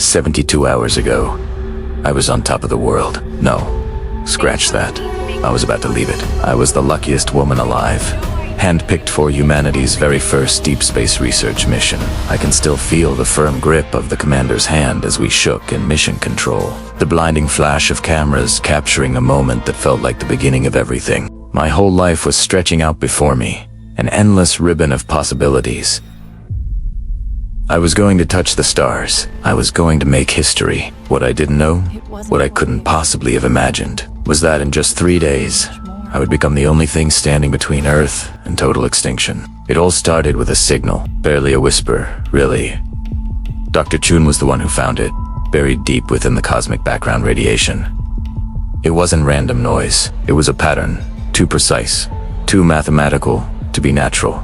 72 hours ago, I was on top of the world. No, scratch that. I was about to leave it. I was the luckiest woman alive, handpicked for humanity's very first deep space research mission. I can still feel the firm grip of the commander's hand as we shook in mission control. The blinding flash of cameras capturing a moment that felt like the beginning of everything. My whole life was stretching out before me, an endless ribbon of possibilities. I was going to touch the stars. I was going to make history. What I didn't know, what I couldn't possibly have imagined, was that in just 3 days, I would become the only thing standing between Earth and total extinction. It all started with a signal, barely a whisper, really. Dr. Chun was the one who found it, buried deep within the cosmic background radiation. It wasn't random noise. It was a pattern, too precise, too mathematical to be natural.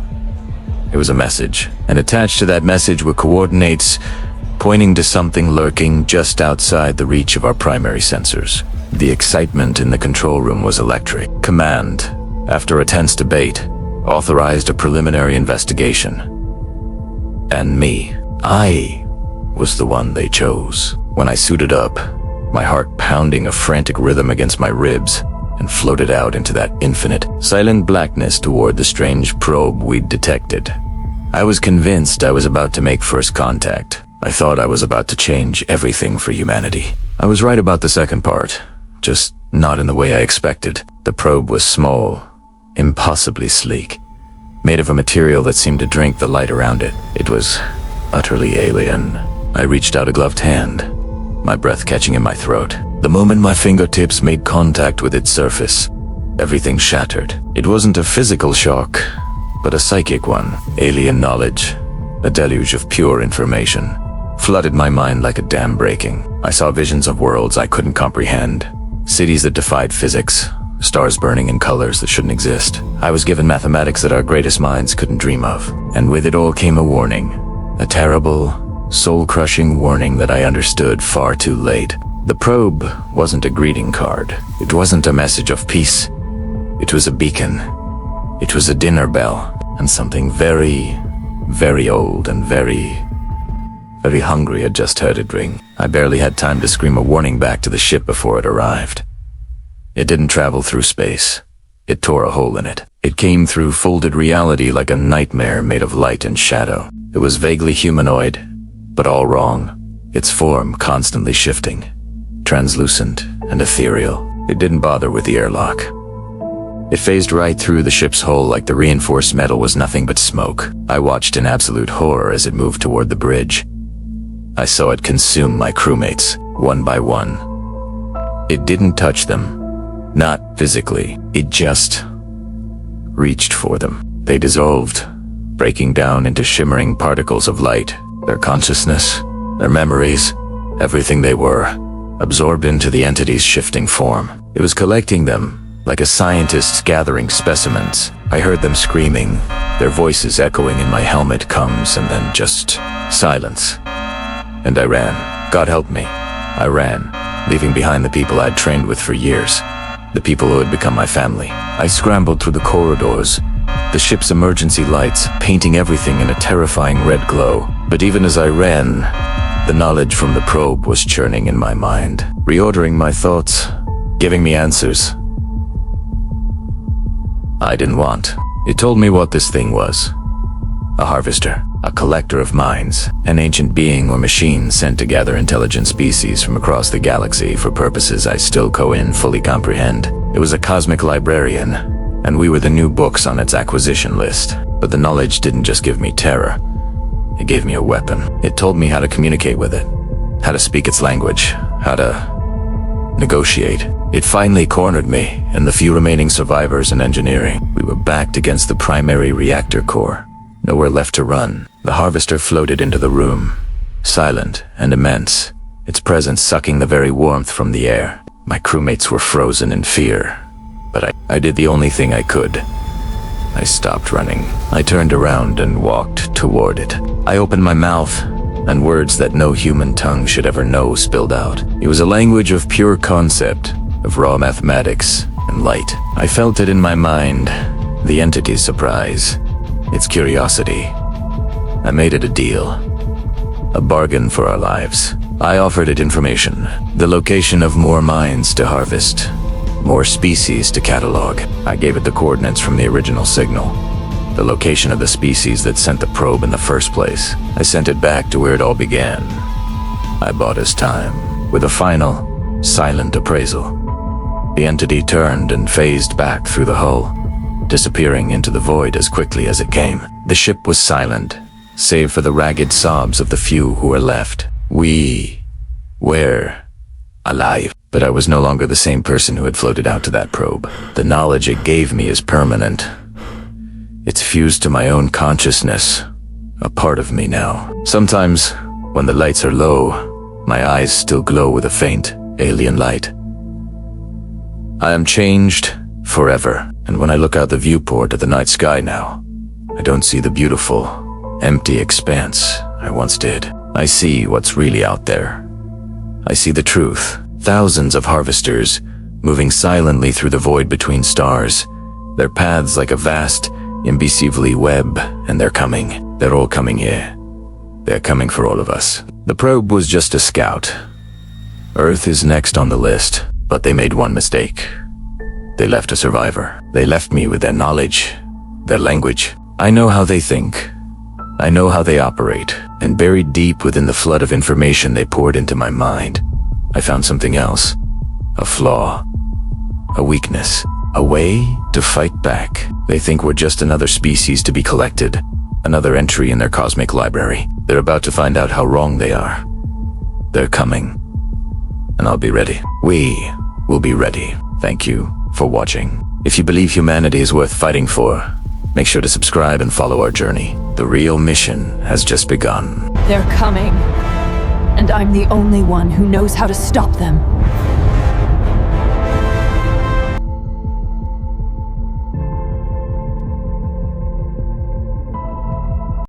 It was a message, and attached to that message were coordinates pointing to something lurking just outside the reach of our primary sensors. The excitement in the control room was electric. Command, after a tense debate, authorized a preliminary investigation. And me, I was the one they chose. When I suited up, my heart pounding a frantic rhythm against my ribs, and floated out into that infinite, silent blackness toward the strange probe we'd detected. I was convinced I was about to make first contact. I thought I was about to change everything for humanity. I was right about the second part, just not in the way I expected. The probe was small, impossibly sleek, made of a material that seemed to drink the light around it. It was utterly alien. I reached out a gloved hand, my breath catching in my throat. The moment my fingertips made contact with its surface, everything shattered. It wasn't a physical shock, but a psychic one. Alien knowledge, a deluge of pure information, flooded my mind like a dam breaking. I saw visions of worlds I couldn't comprehend, cities that defied physics, stars burning in colors that shouldn't exist. I was given mathematics that our greatest minds couldn't dream of. And with it all came a warning, a terrible, soul-crushing warning that I understood far too late. The probe wasn't a greeting card. It wasn't a message of peace. It was a beacon. It was a dinner bell, and something very, very old and very hungry had just heard it ring. I barely had time to scream a warning back to the ship before it arrived. It didn't travel through space. It tore a hole in it. It came through folded reality like a nightmare made of light and shadow. It was vaguely humanoid, but all wrong. Its form constantly shifting, translucent and ethereal. It didn't bother with the airlock. It phased right through the ship's hull like the reinforced metal was nothing but smoke. I watched in absolute horror as it moved toward the bridge. I saw it consume my crewmates, one by one. It didn't touch them, not physically. It just reached for them. They dissolved, breaking down into shimmering particles of light. Their consciousness, their memories, everything they were, absorbed into the entity's shifting form. It was collecting them, like a scientist gathering specimens. I heard them screaming, their voices echoing in my helmet comes, and then just silence. And I ran. God help me. I ran, leaving behind the people I'd trained with for years, the people who had become my family. I scrambled through the corridors, the ship's emergency lights painting everything in a terrifying red glow. But even as I ran, the knowledge from the probe was churning in my mind, reordering my thoughts, giving me answers I didn't want. It told me what this thing was. A harvester, a collector of minds, an ancient being or machine sent to gather intelligent species from across the galaxy for purposes I still couldn't fully comprehend. It was a cosmic librarian, and we were the new books on its acquisition list. But the knowledge didn't just give me terror. It gave me a weapon. It told me how to communicate with it, how to speak its language, how to negotiate. It finally cornered me and the few remaining survivors in engineering. We were backed against the primary reactor core. Nowhere left to run. The harvester floated into the room, silent and immense, its presence sucking the very warmth from the air. My crewmates were frozen in fear, but I did the only thing I could. I stopped running. I turned around and walked toward it. I opened my mouth, and words that no human tongue should ever know spilled out. It was a language of pure concept, of raw mathematics and light. I felt it in my mind, the entity's surprise, its curiosity. I made it a deal, a bargain for our lives. I offered it information. The location of more mines to harvest. More species to catalog. I gave it the coordinates from the original signal. The location of the species that sent the probe in the first place. I sent it back to where it all began. I bought his time with a final, silent appraisal. The entity turned and phased back through the hull, disappearing into the void as quickly as it came. The ship was silent, save for the ragged sobs of the few who were left. We were alive, but I was no longer the same person who had floated out to that probe. The knowledge it gave me is permanent. It's fused to my own consciousness, a part of me now. Sometimes, when the lights are low, my eyes still glow with a faint, alien light. I am changed forever, and when I look out the viewport at the night sky now, I don't see the beautiful, empty expanse I once did. I see what's really out there. I see the truth. Thousands of harvesters moving silently through the void between stars, their paths like a vast, invisibly web, and they're coming. They're all coming here. They're coming for all of us. The probe was just a scout. Earth is next on the list, but they made one mistake. They left a survivor. They left me with their knowledge, their language. I know how they think. I know how they operate, and buried deep within the flood of information they poured into my mind, I found something else. A flaw. A weakness. A way to fight back. They think we're just another species to be collected, another entry in their cosmic library. They're about to find out how wrong they are. They're coming, and I'll be ready. We will be ready. Thank you for watching. If you believe humanity is worth fighting for, make sure to subscribe and follow our journey. The real mission has just begun. They're coming, and I'm the only one who knows how to stop them.